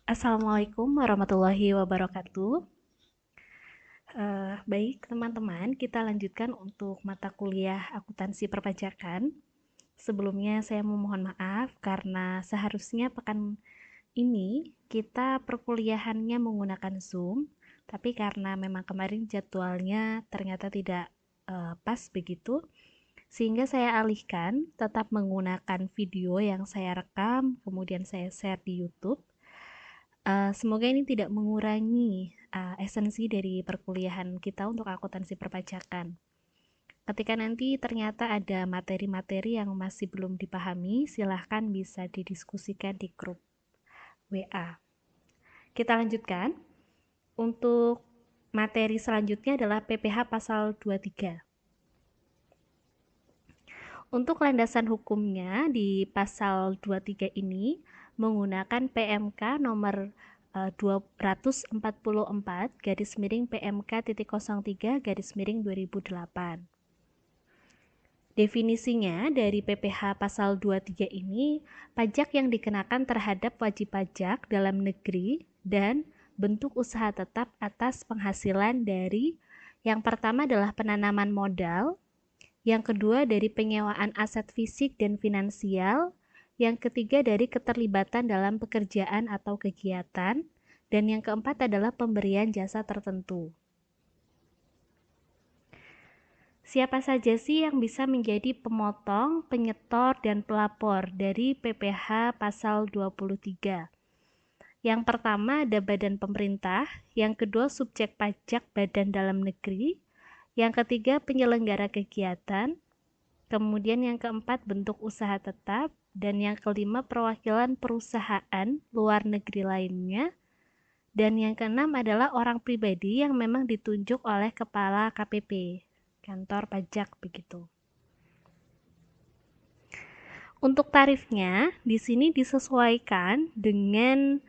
Assalamualaikum warahmatullahi wabarakatuh. Baik teman-teman, kita lanjutkan untuk mata kuliah akuntansi perpajakan. Sebelumnya saya memohon maaf karena seharusnya pekan ini kita perkuliahannya menggunakan Zoom, tapi karena memang kemarin jadwalnya ternyata tidak pas begitu, sehingga saya alihkan tetap menggunakan video yang saya rekam, kemudian saya share di YouTube. Semoga ini tidak mengurangi esensi dari perkuliahan kita untuk akuntansi perpajakan. Ketika nanti ternyata ada materi-materi yang masih belum dipahami, silahkan bisa didiskusikan di grup WA. Kita lanjutkan. Untuk materi selanjutnya adalah PPh pasal 23. Untuk landasan hukumnya di pasal 23 ini menggunakan PMK nomor 244 garis miring PMK.03 garis miring 2008. Definisinya dari PPh pasal 23 ini, pajak yang dikenakan terhadap wajib pajak dalam negeri dan bentuk usaha tetap atas penghasilan dari yang pertama adalah penanaman modal, yang kedua dari penyewaan aset fisik dan finansial, yang ketiga dari keterlibatan dalam pekerjaan atau kegiatan, dan yang keempat adalah pemberian jasa tertentu. Siapa saja sih yang bisa menjadi pemotong, penyetor, dan pelapor dari PPh pasal 23? Yang pertama ada badan pemerintah, yang kedua subjek pajak badan dalam negeri, yang ketiga penyelenggara kegiatan, kemudian yang keempat bentuk usaha tetap, dan yang kelima perwakilan perusahaan luar negeri lainnya, dan yang keenam adalah orang pribadi yang memang ditunjuk oleh kepala KPP, kantor pajak begitu. Untuk tarifnya di sini disesuaikan dengan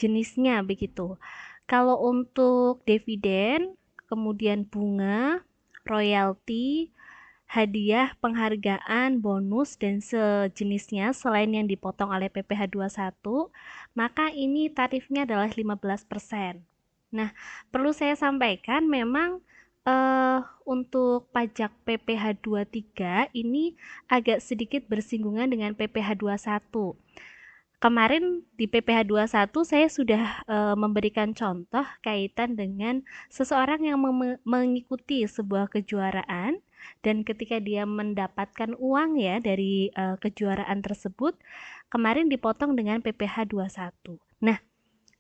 jenisnya begitu. Kalau untuk dividen, kemudian bunga, royalti, hadiah, penghargaan, bonus, dan sejenisnya selain yang dipotong oleh PPh 21, maka ini tarifnya adalah 15%. Nah, perlu saya sampaikan memang untuk pajak PPh 23 ini agak sedikit bersinggungan dengan PPh 21. Kemarin di PPh 21 saya sudah memberikan contoh kaitan dengan seseorang yang mengikuti sebuah kejuaraan dan ketika dia mendapatkan uang ya dari kejuaraan tersebut, kemarin dipotong dengan PPh 21. Nah,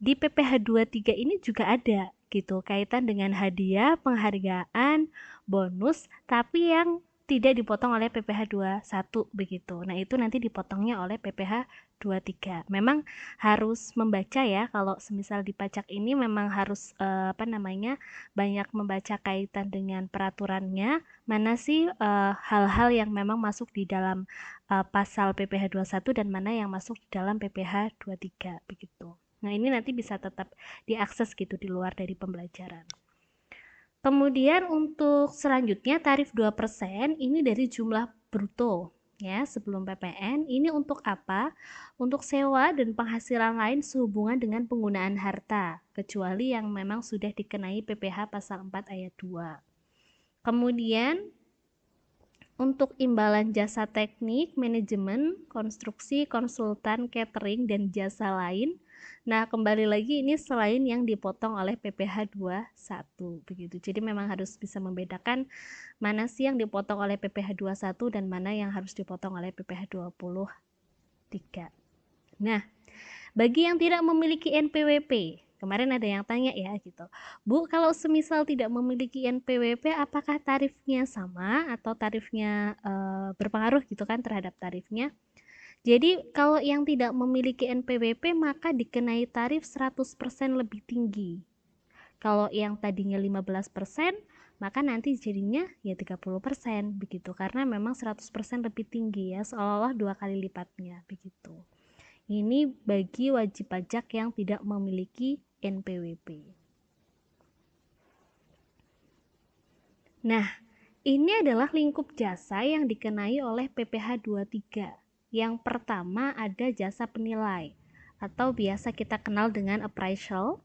di PPh 23 ini juga ada gitu kaitan dengan hadiah, penghargaan, bonus, tapi yang tidak dipotong oleh PPh 21 begitu. Nah, itu nanti dipotongnya oleh PPh 23. Memang harus membaca ya kalau semisal di pajak ini memang harus banyak membaca kaitan dengan peraturannya, mana sih hal-hal yang memang masuk di dalam pasal PPh 21 dan mana yang masuk di dalam PPh 23 begitu. Nah, ini nanti bisa tetap diakses gitu di luar dari pembelajaran. Kemudian untuk selanjutnya tarif 2% ini dari jumlah bruto ya sebelum PPN. Ini untuk apa? Untuk sewa dan penghasilan lain sehubungan dengan penggunaan harta, kecuali yang memang sudah dikenai PPh pasal 4 ayat 2. Kemudian untuk imbalan jasa teknik, manajemen, konstruksi, konsultan, catering, dan jasa lain. Nah, kembali lagi ini selain yang dipotong oleh PPh 21 begitu. Jadi memang harus bisa membedakan mana sih yang dipotong oleh PPh 21 dan mana yang harus dipotong oleh PPh 23. Nah, bagi yang tidak memiliki NPWP, kemarin ada yang tanya ya gitu, Bu, kalau semisal tidak memiliki NPWP, apakah tarifnya sama atau tarifnya berpengaruh gitu kan terhadap tarifnya? Jadi kalau yang tidak memiliki NPWP maka dikenai tarif 100% lebih tinggi. Kalau yang tadinya 15%, maka nanti jadinya ya 30% begitu, karena memang 100% lebih tinggi ya, seolah-olah 2 kali lipatnya begitu. Ini bagi wajib pajak yang tidak memiliki NPWP. Nah, ini adalah lingkup jasa yang dikenai oleh PPh 23. Yang pertama ada jasa penilai. atau biasa kita kenal dengan appraisal.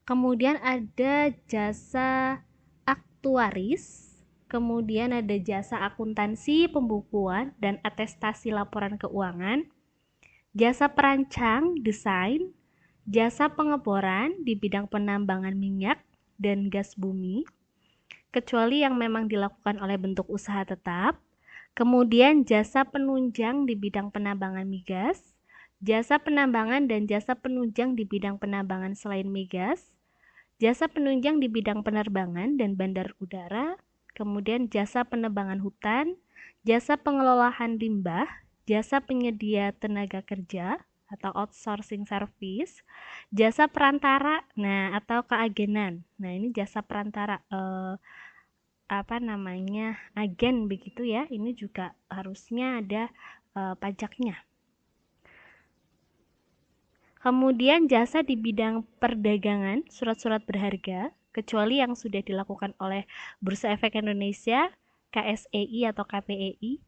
Kemudian ada jasa aktuaris, kemudian ada jasa akuntansi, pembukuan, dan atestasi laporan keuangan, jasa perancang, desain, jasa pengeboran di bidang penambangan minyak dan gas bumi, kecuali yang memang dilakukan oleh bentuk usaha tetap. Kemudian jasa penunjang di bidang penambangan migas, jasa penambangan dan jasa penunjang di bidang penambangan selain migas, jasa penunjang di bidang penerbangan dan bandar udara, kemudian jasa penebangan hutan, jasa pengelolaan limbah, jasa penyedia tenaga kerja atau outsourcing service, jasa perantara, nah atau keagenan. Nah, ini jasa perantara agen begitu ya. Ini juga harusnya ada pajaknya. Kemudian jasa di bidang perdagangan surat-surat berharga, kecuali yang sudah dilakukan oleh Bursa Efek Indonesia, KSEI atau KPEI.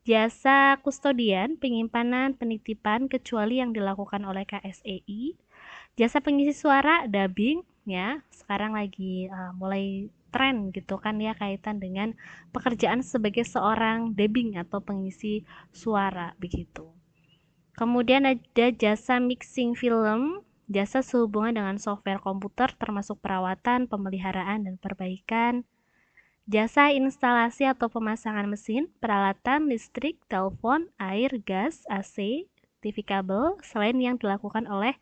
Jasa kustodian, penyimpanan, penitipan, kecuali yang dilakukan oleh KSEI. Jasa pengisi suara, dubbing, ya sekarang lagi mulai tren gitu kan ya, kaitan dengan pekerjaan sebagai seorang dubbing atau pengisi suara begitu. Kemudian ada jasa mixing film, jasa sehubungan dengan software komputer termasuk perawatan, pemeliharaan, dan perbaikan. Jasa instalasi atau pemasangan mesin, peralatan, listrik, telepon, air, gas, AC, TV kabel, selain yang dilakukan oleh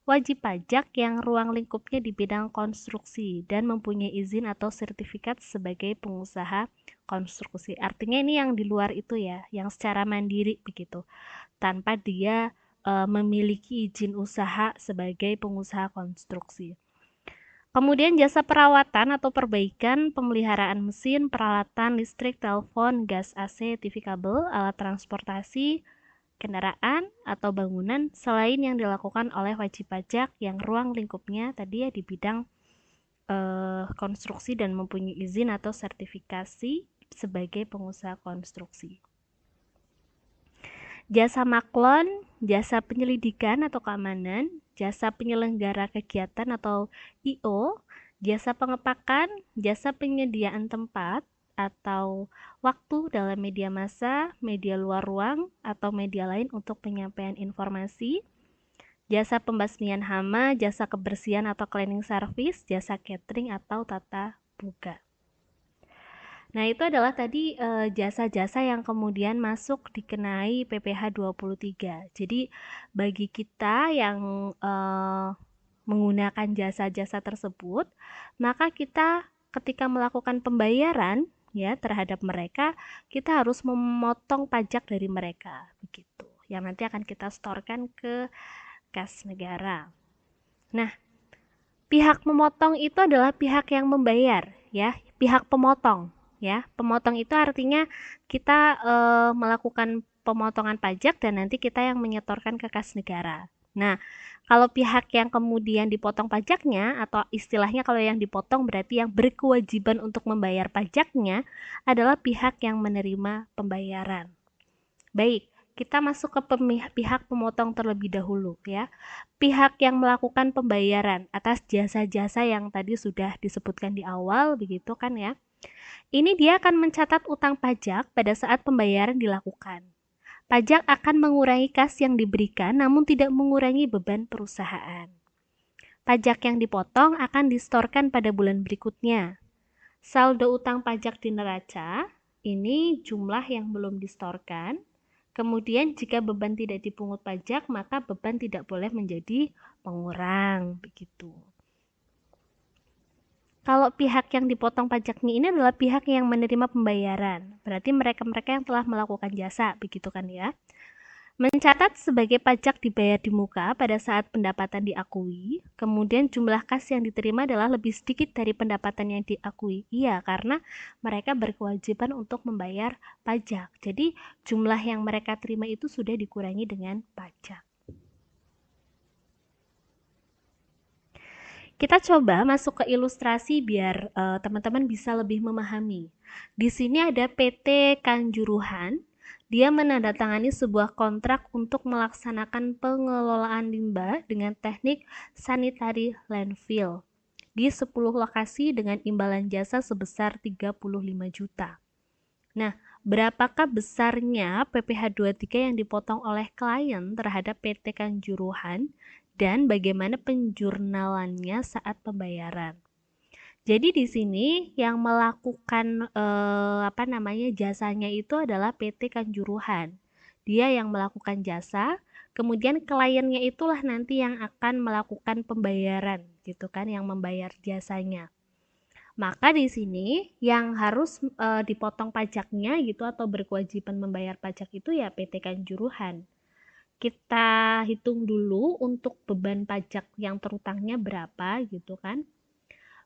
wajib pajak yang ruang lingkupnya di bidang konstruksi dan mempunyai izin atau sertifikat sebagai pengusaha konstruksi. Artinya ini yang di luar itu ya, yang secara mandiri begitu, tanpa dia memiliki izin usaha sebagai pengusaha konstruksi. Kemudian jasa perawatan atau perbaikan, pemeliharaan mesin, peralatan listrik, telepon, gas, AC, TV kabel, alat transportasi, kendaraan atau bangunan selain yang dilakukan oleh wajib pajak yang ruang lingkupnya tadi ya di bidang konstruksi dan mempunyai izin atau sertifikasi sebagai pengusaha konstruksi. Jasa maklon, jasa penyelidikan atau keamanan, jasa penyelenggara kegiatan atau I.O., jasa pengepakan, jasa penyediaan tempat atau waktu dalam media massa, media luar ruang, atau media lain untuk penyampaian informasi, jasa pembasmian hama, jasa kebersihan atau cleaning service, jasa catering atau tata boga. Nah, itu adalah tadi jasa-jasa yang kemudian masuk dikenai PPh 23. Jadi bagi kita yang menggunakan jasa-jasa tersebut, maka kita ketika melakukan pembayaran ya terhadap mereka, kita harus memotong pajak dari mereka begitu. Yang nanti akan kita setorkan ke kas negara. Nah, pihak memotong itu adalah pihak yang membayar ya, pihak pemotong. Ya, pemotong itu artinya kita melakukan pemotongan pajak dan nanti kita yang menyetorkan ke kas negara. Nah, kalau pihak yang kemudian dipotong pajaknya atau istilahnya kalau yang dipotong berarti yang berkewajiban untuk membayar pajaknya adalah pihak yang menerima pembayaran. Baik, kita masuk ke pihak pemotong terlebih dahulu ya. Pihak yang melakukan pembayaran atas jasa-jasa yang tadi sudah disebutkan di awal begitu kan ya. Ini dia akan mencatat utang pajak pada saat pembayaran dilakukan. Pajak akan mengurangi kas yang diberikan namun tidak mengurangi beban perusahaan. Pajak yang dipotong akan disetorkan pada bulan berikutnya. Saldo utang pajak di neraca, ini jumlah yang belum disetorkan. Kemudian jika beban tidak dipungut pajak, maka beban tidak boleh menjadi pengurang, begitu. Kalau pihak yang dipotong pajaknya ini adalah pihak yang menerima pembayaran, berarti mereka-mereka yang telah melakukan jasa, begitu kan ya. Mencatat sebagai pajak dibayar di muka pada saat pendapatan diakui, kemudian jumlah kas yang diterima adalah lebih sedikit dari pendapatan yang diakui. Iya, karena mereka berkewajiban untuk membayar pajak. Jadi jumlah yang mereka terima itu sudah dikurangi dengan pajak. Kita coba masuk ke ilustrasi biar teman-teman bisa lebih memahami. Di sini ada PT Kanjuruhan. dia menandatangani sebuah kontrak untuk melaksanakan pengelolaan limbah dengan teknik sanitary landfill di 10 lokasi dengan imbalan jasa sebesar 35 juta. Nah, berapakah besarnya PPh 23 yang dipotong oleh klien terhadap PT Kanjuruhan dan bagaimana penjurnalannya saat pembayaran? Jadi di sini yang melakukan jasanya itu adalah PT Kanjuruhan. Dia yang melakukan jasa, kemudian kliennya itulah nanti yang akan melakukan pembayaran gitu kan, yang membayar jasanya. Maka di sini yang harus dipotong pajaknya gitu atau berkewajiban membayar pajak itu ya PT Kanjuruhan. Kita hitung dulu untuk beban pajak yang terutangnya berapa gitu kan.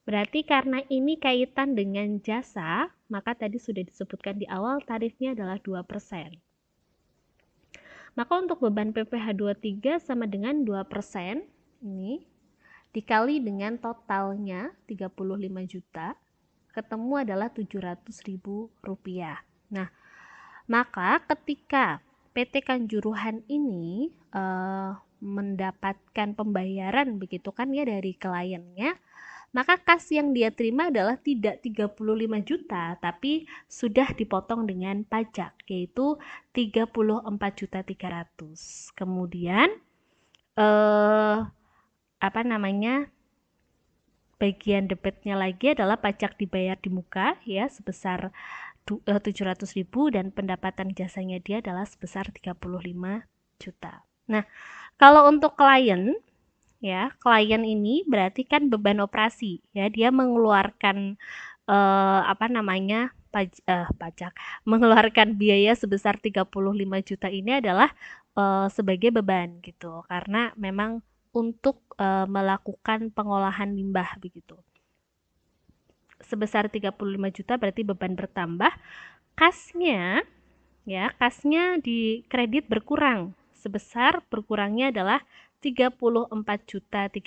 Berarti karena ini kaitan dengan jasa, maka tadi sudah disebutkan di awal tarifnya adalah 2%. Maka untuk beban PPh 23 sama dengan 2%, ini dikali dengan totalnya 35 juta, ketemu adalah 700.000 rupiah. Nah, maka ketika PT Kanjuruhan ini mendapatkan pembayaran begitu kan ya dari kliennya, maka kas yang dia terima adalah tidak 35 juta tapi sudah dipotong dengan pajak yaitu 34.300. Kemudian bagian debitnya lagi adalah pajak dibayar di muka ya sebesar 700.000 dan pendapatan jasanya dia adalah sebesar 35 juta. Nah, kalau untuk klien ya, klien ini berarti kan beban operasi ya, dia mengeluarkan pajak, mengeluarkan biaya sebesar 35 juta ini adalah sebagai beban gitu, karena memang untuk melakukan pengolahan limbah begitu. Sebesar 35 juta berarti beban bertambah, kasnya di kredit berkurang, sebesar berkurangnya adalah 34.300,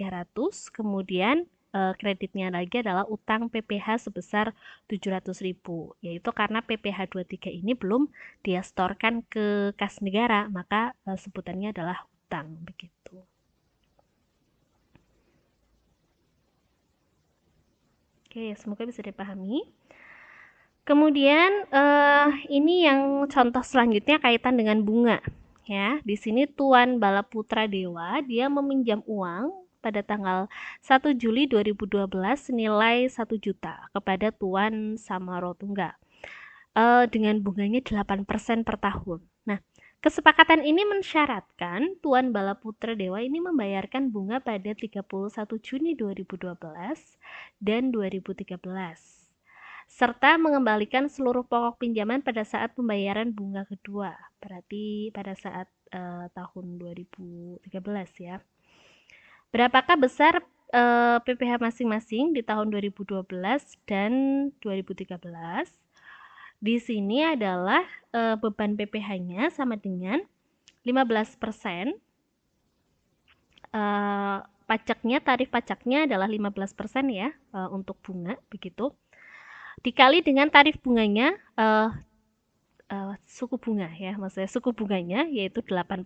kemudian kreditnya lagi adalah utang PPh sebesar 700.000, yaitu karena PPh 23 ini belum dia setorkan ke kas negara, maka sebutannya adalah utang begitu. Oke, semoga bisa dipahami. Kemudian ini yang contoh selanjutnya kaitan dengan bunga. Ya, di sini Tuan Balaputra Dewa dia meminjam uang pada tanggal 1 Juli 2012 senilai 1 juta kepada Tuan Samarotungga dengan bunganya 8% per tahun. Nah, kesepakatan ini mensyaratkan Tuan Balaputra Dewa ini membayarkan bunga pada 31 Juni 2012 dan 2013 serta mengembalikan seluruh pokok pinjaman pada saat pembayaran bunga kedua, berarti pada saat tahun 2013 ya. Berapakah besar PPh masing-masing di tahun 2012 dan 2013? Di sini adalah beban PPh-nya sama dengan 15%. Pajaknya, tarif pajaknya adalah 15% ya untuk bunga begitu. Dikali dengan tarif bunganya suku bunga ya, maksudnya suku bunganya yaitu 8%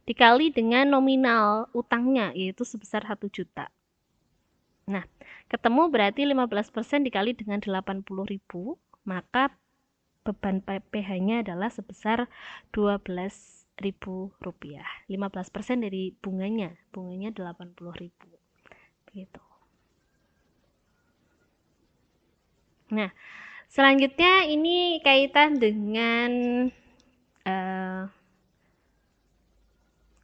dikali dengan nominal utangnya yaitu sebesar 1 juta. Nah, ketemu berarti 15% dikali dengan 80.000, maka beban PPh-nya adalah sebesar 12.000 rupiah. 15% dari bunganya 80.000 gitu. Nah, selanjutnya ini kaitan dengan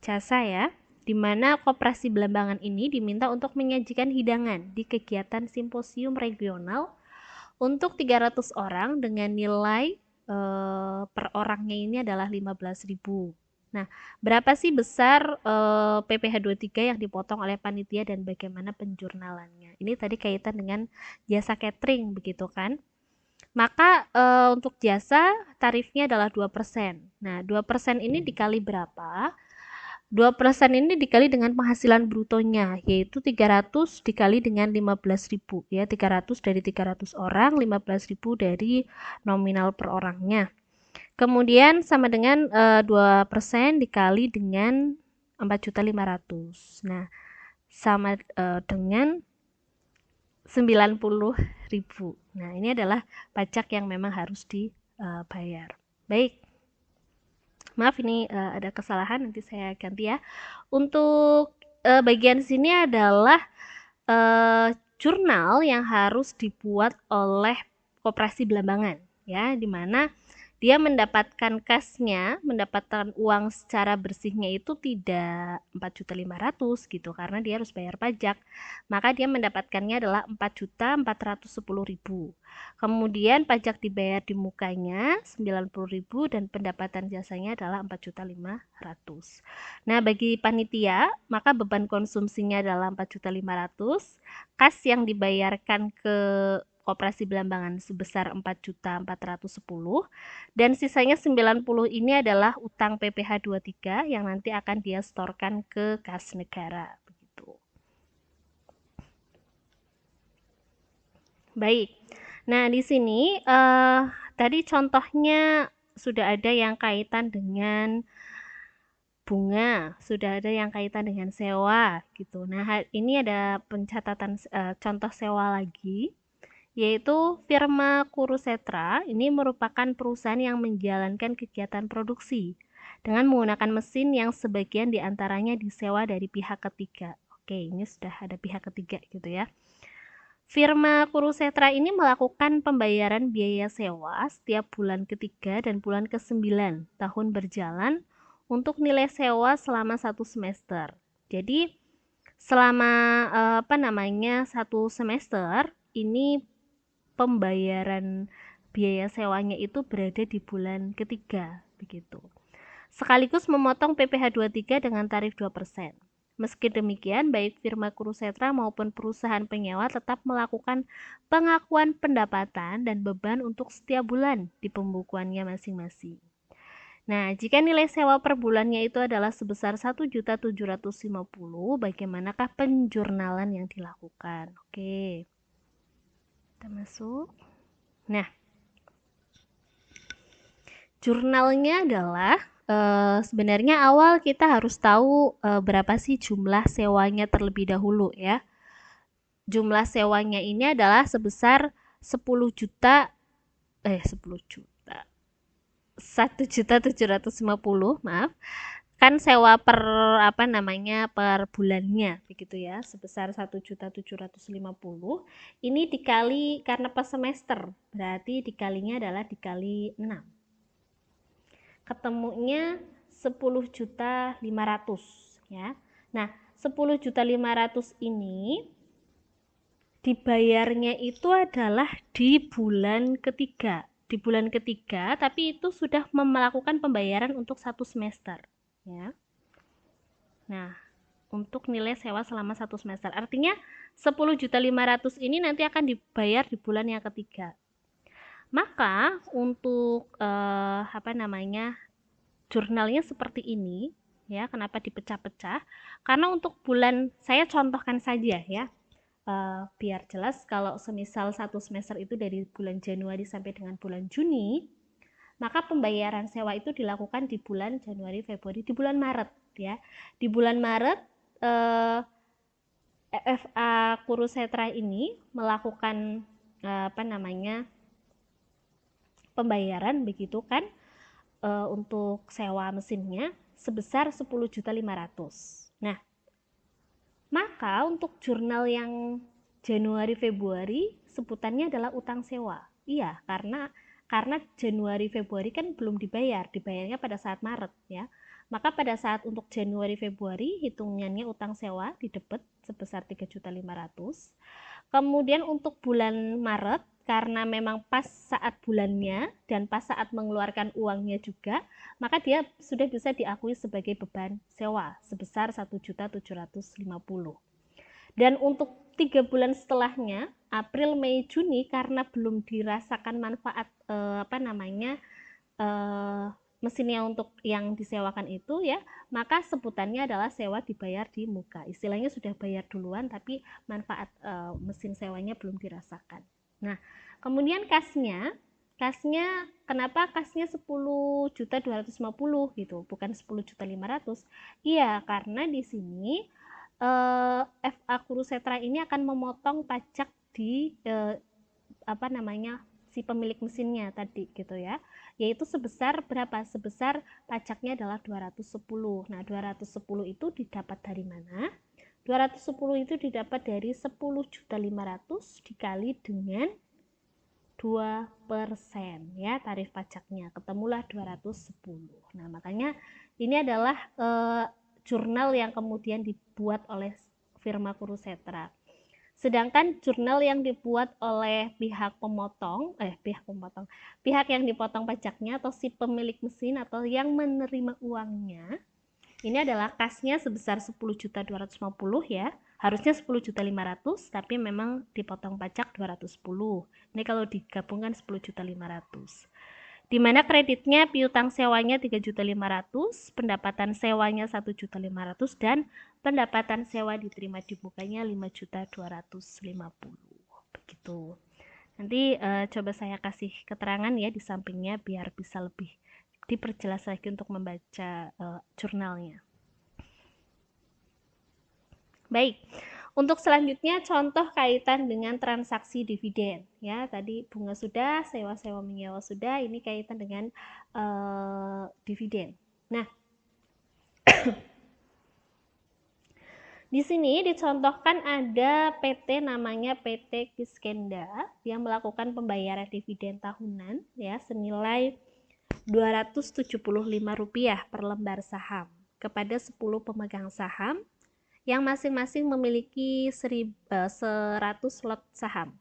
jasa ya, di mana Koperasi Belambangan ini diminta untuk menyajikan hidangan di kegiatan simposium regional untuk 300 orang dengan nilai per orangnya ini adalah 15.000. Nah, berapa sih besar PPh 23 yang dipotong oleh panitia dan bagaimana penjurnalannya? Ini tadi kaitan dengan jasa catering begitu kan? Maka untuk jasa tarifnya adalah 2%. Nah, 2% ini dikali berapa? 2% ini dikali dengan penghasilan brutonya, yaitu 300 dikali dengan 15.000 ya, 300 dari 300 orang, 15.000 dari nominal per orangnya. Kemudian sama dengan 2% dikali dengan 4.500.000. Nah, sama dengan 90.000. Nah, ini adalah pajak yang memang harus dibayar. Baik. Maaf ini ada kesalahan, nanti saya ganti ya. Untuk bagian sini adalah jurnal yang harus dibuat oleh Koperasi Belambangan, ya, di mana dia mendapatkan kasnya, mendapatkan uang secara bersihnya itu tidak 4.500.000 gitu, karena dia harus bayar pajak. Maka dia mendapatkannya adalah 4.410.000. Kemudian pajak dibayar di mukanya 90.000 dan pendapatan jasanya adalah 4.500.000. Nah, bagi panitia, maka beban konsumsinya adalah 4.500.000, kas yang dibayarkan ke Koperasi Belambangan sebesar 4.410, dan sisanya 90 ini adalah utang PPh 23 yang nanti akan dia setorkan ke kas negara begitu. Baik. Nah, di sini tadi contohnya sudah ada yang kaitan dengan bunga, sudah ada yang kaitan dengan sewa gitu. Nah, ini ada pencatatan contoh sewa lagi, yaitu firma Kurusetra. Ini merupakan perusahaan yang menjalankan kegiatan produksi dengan menggunakan mesin yang sebagian diantaranya disewa dari pihak ketiga. Oke, ini sudah ada pihak ketiga gitu ya. Firma Kurusetra ini melakukan pembayaran biaya sewa setiap bulan ketiga dan bulan ke-9 tahun berjalan untuk nilai sewa selama 1 semester. Jadi selama satu semester ini pembayaran biaya sewanya itu berada di bulan ketiga begitu. Sekaligus memotong PPh 23 dengan tarif 2%. Meski demikian, baik firma Kurusetra maupun perusahaan penyewa tetap melakukan pengakuan pendapatan dan beban untuk setiap bulan di pembukuannya masing-masing. Nah, jika nilai sewa per bulannya itu adalah sebesar 1.750.000, bagaimanakah penjurnalan yang dilakukan? Oke. Kita masuk. Nah, jurnalnya adalah sebenarnya awal kita harus tahu berapa sih jumlah sewanya terlebih dahulu ya. Jumlah sewanya ini adalah sebesar 10 juta 1.750.000, maaf. Kan sewa per per bulannya begitu ya, sebesar 1.750.000. Ini dikali karena per semester, berarti dikalinya adalah dikali 6. Ketemunya 10.500.000 ya. Nah, 10.500.000 ini dibayarnya itu adalah di bulan ketiga. Di bulan ketiga, tapi itu sudah melakukan pembayaran untuk 1 semester ya. Nah, untuk nilai sewa selama 1 semester, artinya 10.500.000 ini nanti akan dibayar di bulan yang ketiga. Maka untuk jurnalnya seperti ini ya. Kenapa dipecah-pecah? Karena untuk bulan, saya contohkan saja ya, biar jelas. Kalau semisal 1 semester itu dari bulan Januari sampai dengan bulan Juni, maka pembayaran sewa itu dilakukan di bulan Januari, Februari, di bulan Maret ya. Di bulan Maret FA Kurusetra ini melakukan pembayaran begitu kan, untuk sewa mesinnya sebesar 10.500.000. Nah, maka untuk jurnal yang Januari Februari sebutannya adalah utang sewa. Iya, karena Januari Februari kan belum dibayarnya pada saat Maret ya. Maka pada saat untuk Januari Februari hitungannya utang sewa didebet sebesar 3.500.000. Kemudian untuk bulan Maret, karena memang pas saat bulannya dan pas saat mengeluarkan uangnya juga, maka dia sudah bisa diakui sebagai beban sewa sebesar 1.750.000. Dan untuk 3 bulan setelahnya, April, Mei, Juni, karena belum dirasakan manfaat mesinnya untuk yang disewakan itu ya, maka sebutannya adalah sewa dibayar di muka. Istilahnya sudah bayar duluan tapi manfaat mesin sewanya belum dirasakan. Nah, kemudian kasnya Kasnya, kenapa kasnya 10.250 gitu, bukan 10.500.000? Iya, karena di sini FA Kurusetra ini akan memotong pajak di si pemilik mesinnya tadi gitu ya, yaitu sebesar berapa? Sebesar pajaknya adalah 210. Nah, 210 itu didapat dari mana? 210 itu didapat dari 10.500.000 dikali dengan 2% ya tarif pajaknya, ketemulah 210. Nah, makanya ini adalah jurnal yang kemudian dibuat oleh firma Kurusetra. Sedangkan jurnal yang dibuat oleh pihak yang dipotong pajaknya atau si pemilik mesin atau yang menerima uangnya, ini adalah kasnya sebesar 10.250 ya. Harusnya 10.500.000, tapi memang dipotong pajak 210. Ini kalau digabungkan 10.500.000. Di mana kreditnya piutang sewanya 3.500.000, pendapatan sewanya 1.500.000 dan pendapatan sewa diterima di mukanya 5.250. Begitu. Nanti coba saya kasih keterangan ya di sampingnya biar bisa lebih diperjelas lagi untuk membaca jurnalnya. Baik, untuk selanjutnya contoh kaitan dengan transaksi dividen ya. Tadi bunga sudah, sewa-sewa menyewa sudah, ini kaitan dengan dividen. Nah, di sini dicontohkan ada PT namanya PT Kiskenda yang melakukan pembayaran dividen tahunan ya senilai Rp275 per lembar saham kepada 10 pemegang saham yang masing-masing memiliki 100 lot saham.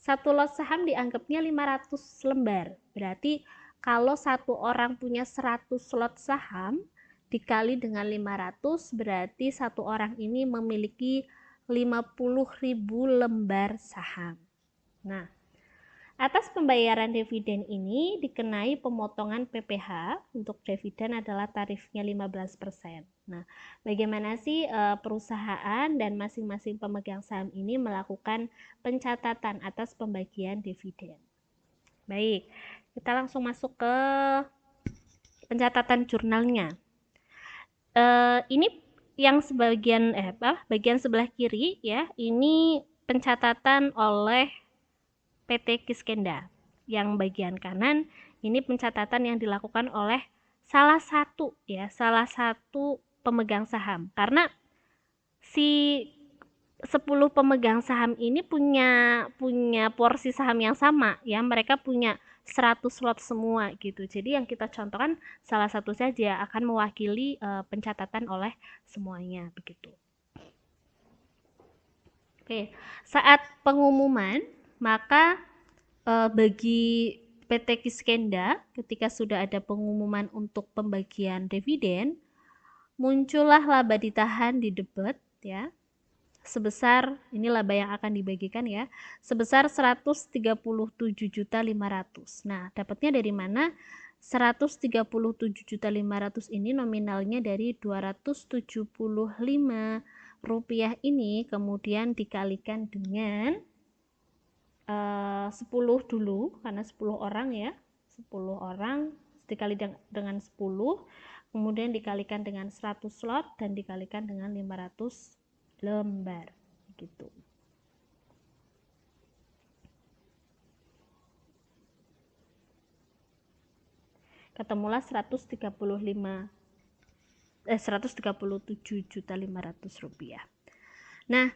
Satu lot saham dianggapnya 500 lembar. Berarti kalau satu orang punya 100 lot saham dikali dengan 500 berarti satu orang ini memiliki 50.000 lembar saham. Nah, atas pembayaran dividen ini dikenai pemotongan PPh, untuk dividen adalah tarifnya 15%. Nah, bagaimana sih perusahaan dan masing-masing pemegang saham ini melakukan pencatatan atas pembagian dividen? Baik, kita langsung masuk ke pencatatan jurnalnya. Ini yang bagian sebelah kiri ya, ini pencatatan oleh PT Kiskenda. Yang bagian kanan ini pencatatan yang dilakukan oleh salah satu pemegang saham. Karena si 10 pemegang saham ini punya porsi saham yang sama ya. Mereka punya 100 lot semua gitu. Jadi yang kita contohkan salah satu saja akan mewakili pencatatan oleh semuanya begitu. Oke, saat pengumuman maka bagi PT Kiskenda ketika sudah ada pengumuman untuk pembagian dividen, muncullah laba ditahan di debit ya. Sebesar, ini laba yang akan dibagikan ya, sebesar 137.500. Nah, dapatnya dari mana? 137.500 ini nominalnya dari 275 rupiah ini kemudian dikalikan dengan 10 dulu karena 10 orang ya, 10 orang dikali dengan 10 kemudian dikalikan dengan 100 slot dan dikalikan dengan 500 lembar gitu. Ketemulah 137.500 rupiah. Nah,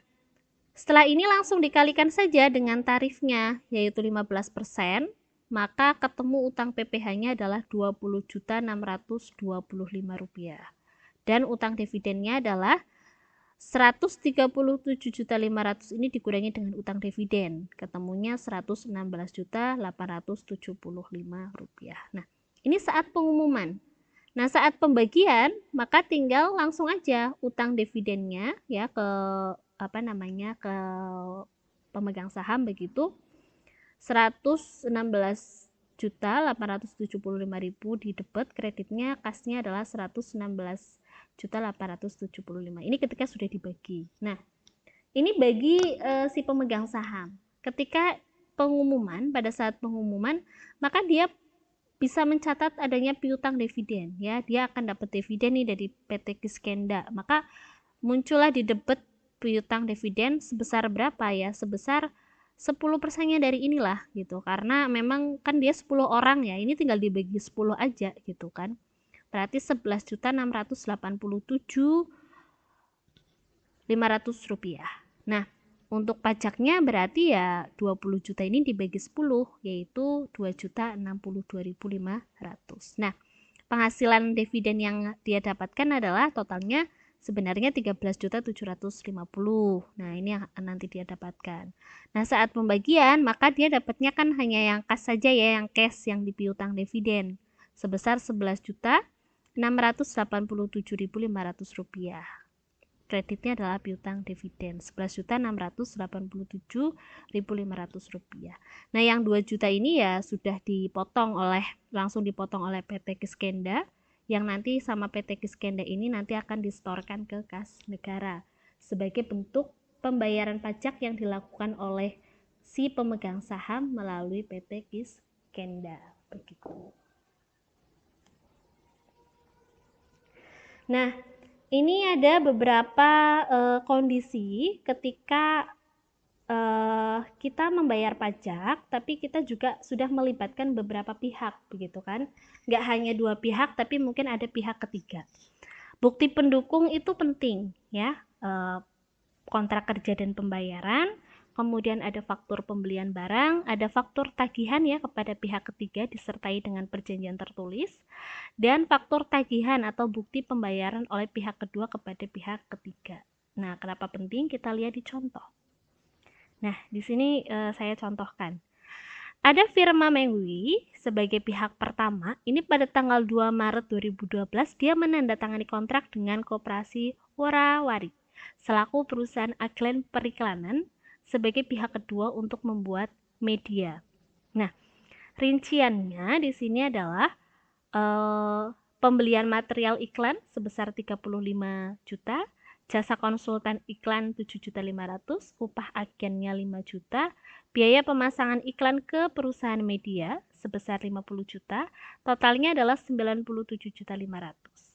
setelah ini langsung dikalikan saja dengan tarifnya yaitu 15%, maka ketemu utang PPh-nya adalah Rp20.625 dan utang dividennya adalah 137.500 ini dikurangi dengan utang dividen, ketemunya Rp19.875. Nah, ini saat pengumuman. Nah, saat pembagian maka tinggal langsung aja utang dividennya ya ke ke pemegang saham begitu, 116.875.000 di debit, kreditnya kasnya adalah 116.875. Ini ketika sudah dibagi. Nah, ini bagi si pemegang saham. Ketika pengumuman, pada saat pengumuman, maka dia bisa mencatat adanya piutang dividen ya, dia akan dapat dividen nih dari PT Kiskenda, maka muncullah di debit piutang dividen sebesar berapa ya, sebesar 10%-nya dari inilah gitu, karena memang kan dia 10 orang ya, ini tinggal dibagi 10 aja gitu kan, berarti 11.687.500 rupiah. Nah, untuk pajaknya berarti ya 20 juta ini dibagi 10, yaitu 2.062.500. Nah, penghasilan dividen yang dia dapatkan adalah totalnya sebenarnya 13.750. Nah, ini yang nanti dia dapatkan. Nah, saat pembagian maka dia dapatnya kan hanya yang kas saja ya, yang cash yang dipiutang dividen sebesar 11.687.500 rupiah. Kreditnya adalah piutang dividen 11.687.500 rupiah. Nah, yang 2 juta ini ya sudah langsung dipotong oleh PT Kiskenda, yang nanti sama PT Kiskenda ini nanti akan disetorkan ke kas negara sebagai bentuk pembayaran pajak yang dilakukan oleh si pemegang saham melalui PT Kiskenda, begitu. Nah, ini ada beberapa kondisi ketika kita membayar pajak, tapi kita juga sudah melibatkan beberapa pihak, begitu kan? Nggak hanya 2 pihak, tapi mungkin ada pihak ketiga. Bukti pendukung itu penting, ya. Kontrak kerja dan pembayaran, kemudian ada faktur pembelian barang, ada faktur tagihan ya kepada pihak ketiga disertai dengan perjanjian tertulis, dan faktur tagihan atau bukti pembayaran oleh pihak kedua kepada pihak ketiga. Nah, kenapa penting? Kita lihat di contoh. Nah, di sini saya contohkan. Ada firma Mengwi sebagai pihak pertama, ini pada tanggal 2 Maret 2012 dia menandatangani kontrak dengan Koperasi Warawari selaku perusahaan agen periklanan sebagai pihak kedua untuk membuat media. Nah, rinciannya di sini adalah pembelian material iklan sebesar 35 juta, jasa konsultan iklan 7.500.000, upah agennya 5 juta, biaya pemasangan iklan ke perusahaan media sebesar 50 juta, totalnya adalah 97.500.000.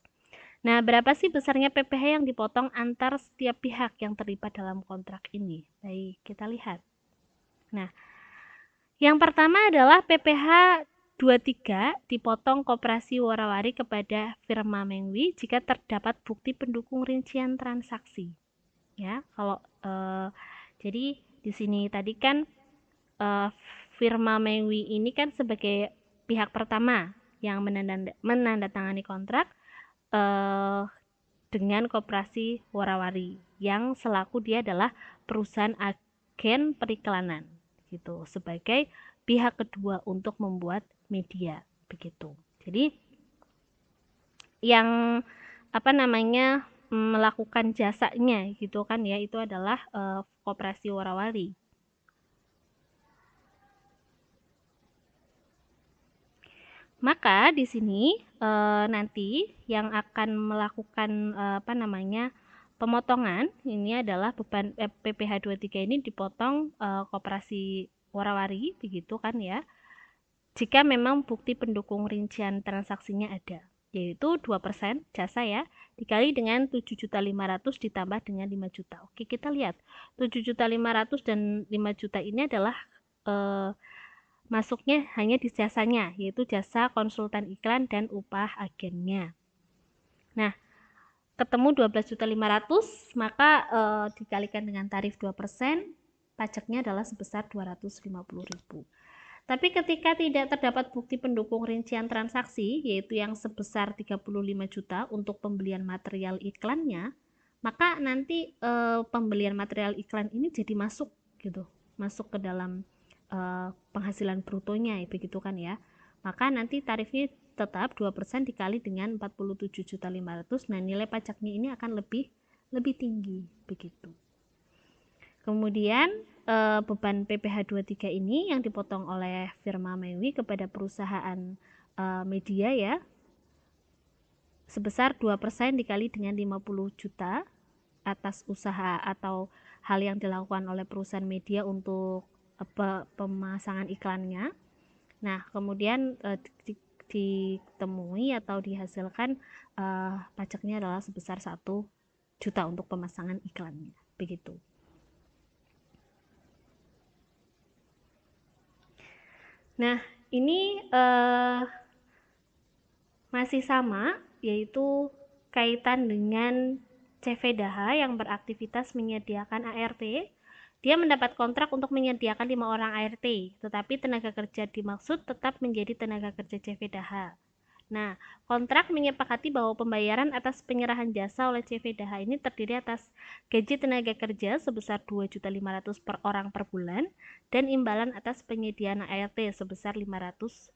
Nah, berapa sih besarnya PPh yang dipotong antar setiap pihak yang terlibat dalam kontrak ini? Baik, kita lihat. Nah, yang pertama adalah PPh 23 dipotong Koperasi Warawari kepada firma Mengwi jika terdapat bukti pendukung rincian transaksi. Ya, kalau jadi di sini tadi kan firma Mengwi ini kan sebagai pihak pertama yang menandatangani kontrak dengan Koperasi Warawari yang selaku dia adalah perusahaan agen periklanan gitu sebagai pihak kedua untuk membuat media begitu. Jadi yang melakukan jasanya gitu kan ya, itu adalah Koperasi Warawari. Maka di sini nanti yang akan melakukan pemotongan ini adalah beban PPh 23 ini dipotong Koperasi Warawari begitu kan ya. Jika memang bukti pendukung rincian transaksinya ada, yaitu 2% jasa ya, dikali dengan 7.500.000 ditambah dengan 5 juta. Oke, kita lihat 7.500.000 dan 5 juta ini adalah masuknya hanya di jasanya, yaitu jasa konsultan iklan dan upah agennya. Nah, ketemu 12.500.000, maka dikalikan dengan tarif 2%, pajaknya adalah sebesar 250.000. Tapi ketika tidak terdapat bukti pendukung rincian transaksi, yaitu yang sebesar 35 juta untuk pembelian material iklannya, maka nanti pembelian material iklan ini jadi masuk ke dalam penghasilan brutonya begitu kan ya. Maka nanti tarifnya tetap 2% dikali dengan 47.500.000. Nah, nilai pajaknya ini akan lebih tinggi begitu. Kemudian beban PPh 23 ini yang dipotong oleh firma Mengwi kepada perusahaan media ya sebesar 2% dikali dengan 50 juta atas usaha atau hal yang dilakukan oleh perusahaan media untuk pemasangan iklannya. Nah, kemudian ditemui atau dihasilkan pajaknya adalah sebesar 1 juta untuk pemasangan iklannya, begitu. Nah, ini masih sama, yaitu kaitan dengan CV Daha yang beraktivitas menyediakan ART. Dia mendapat kontrak untuk menyediakan 5 orang ART, tetapi tenaga kerja dimaksud tetap menjadi tenaga kerja CV Daha. Nah, kontrak menyepakati bahwa pembayaran atas penyerahan jasa oleh CV Daha ini terdiri atas gaji tenaga kerja sebesar 2.500.000 per orang per bulan dan imbalan atas penyediaan ART sebesar 500.000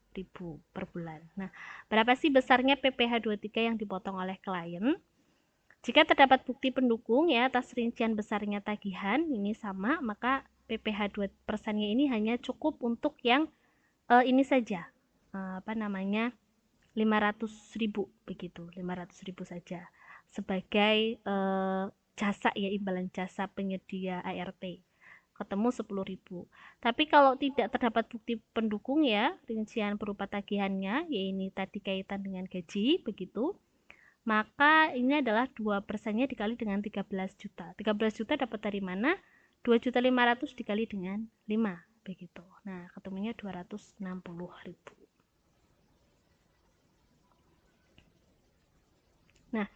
per bulan. Nah, berapa sih besarnya PPh 23 yang dipotong oleh klien? Jika terdapat bukti pendukung ya atas rincian besarnya tagihan ini sama, maka PPh 2%-nya ini hanya cukup untuk yang ini saja. 500.000 begitu, 500.000 saja sebagai jasa ya, imbalan jasa penyedia ART. Ketemu 10.000. Tapi kalau tidak terdapat bukti pendukung ya, rincian berupa tagihannya, ya ini tadi kaitan dengan gaji begitu, maka ini adalah 2%-nya dikali dengan 13 juta. 13 juta dapat dari mana? 2.500.000 dikali dengan 5 begitu. Nah, ketemunya 260.000. Nah,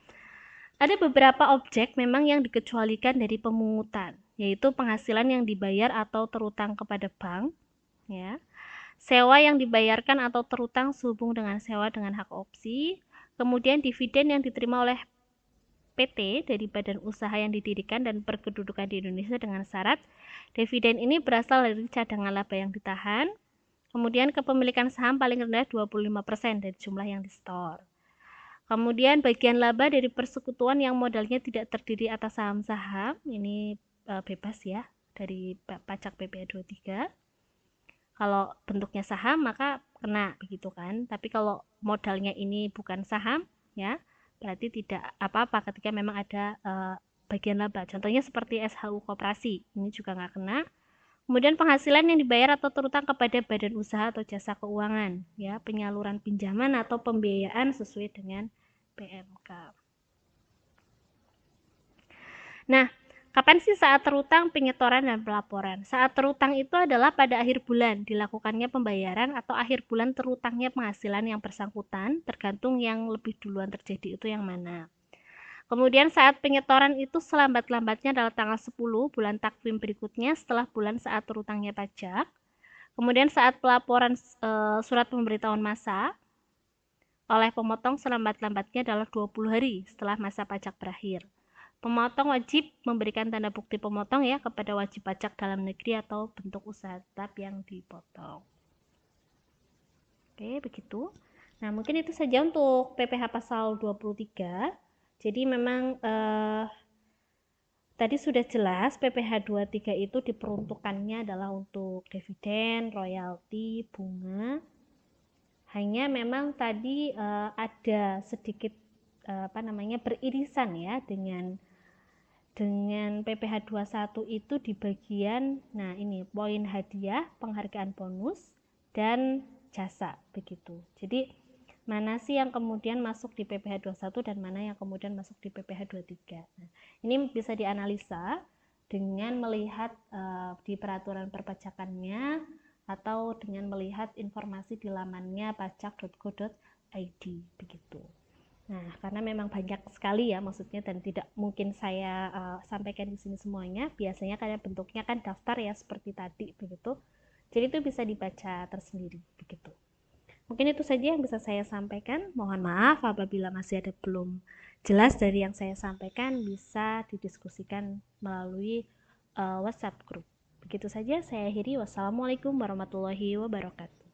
ada beberapa objek memang yang dikecualikan dari pemungutan, yaitu penghasilan yang dibayar atau terutang kepada bank, ya, sewa yang dibayarkan atau terutang sehubung dengan sewa dengan hak opsi, kemudian dividen yang diterima oleh PT dari badan usaha yang didirikan dan berkedudukan di Indonesia dengan syarat dividen ini berasal dari cadangan laba yang ditahan, kemudian kepemilikan saham paling rendah 25% dari jumlah yang di-store. Kemudian bagian laba dari persekutuan yang modalnya tidak terdiri atas saham-saham, ini bebas ya dari pajak PPh 23. Kalau bentuknya saham maka kena begitu kan. Tapi kalau modalnya ini bukan saham ya, berarti tidak apa-apa ketika memang ada bagian laba. Contohnya seperti SHU koperasi, ini juga nggak kena. Kemudian penghasilan yang dibayar atau terutang kepada badan usaha atau jasa keuangan, ya, penyaluran pinjaman atau pembiayaan sesuai dengan PMK. Nah, kapan sih saat terutang, penyetoran, dan pelaporan? Saat terutang itu adalah pada akhir bulan dilakukannya pembayaran atau akhir bulan terutangnya penghasilan yang bersangkutan, tergantung yang lebih duluan terjadi itu yang mana. Kemudian saat penyetoran itu selambat-lambatnya adalah tanggal 10 bulan takwim berikutnya setelah bulan saat terutangnya pajak. Kemudian saat pelaporan surat pemberitahuan masa oleh pemotong selambat-lambatnya adalah 20 hari setelah masa pajak berakhir. Pemotong wajib memberikan tanda bukti pemotong ya kepada wajib pajak dalam negeri atau bentuk usaha tetap yang dipotong. Oke, begitu. Nah, mungkin itu saja untuk PPh pasal 23. Jadi memang tadi sudah jelas PPh 23 itu diperuntukannya adalah untuk dividen, royalti, bunga. Hanya memang tadi ada sedikit beririsan ya dengan PPh 21 itu di bagian ini poin hadiah, penghargaan bonus dan jasa begitu. Jadi mana sih yang kemudian masuk di PPh 21 dan mana yang kemudian masuk di PPh 23. Nah, ini bisa dianalisa dengan melihat di peraturan perpajakannya atau dengan melihat informasi di lamannya pajak.go.id begitu. Nah, karena memang banyak sekali ya maksudnya dan tidak mungkin saya sampaikan di sini semuanya. Biasanya kayak bentuknya kan daftar ya seperti tadi begitu. Jadi itu bisa dibaca tersendiri begitu. Mungkin itu saja yang bisa saya sampaikan. Mohon maaf apabila masih ada belum jelas dari yang saya sampaikan, bisa didiskusikan melalui WhatsApp group. Begitu saja saya akhiri. Wassalamualaikum warahmatullahi wabarakatuh.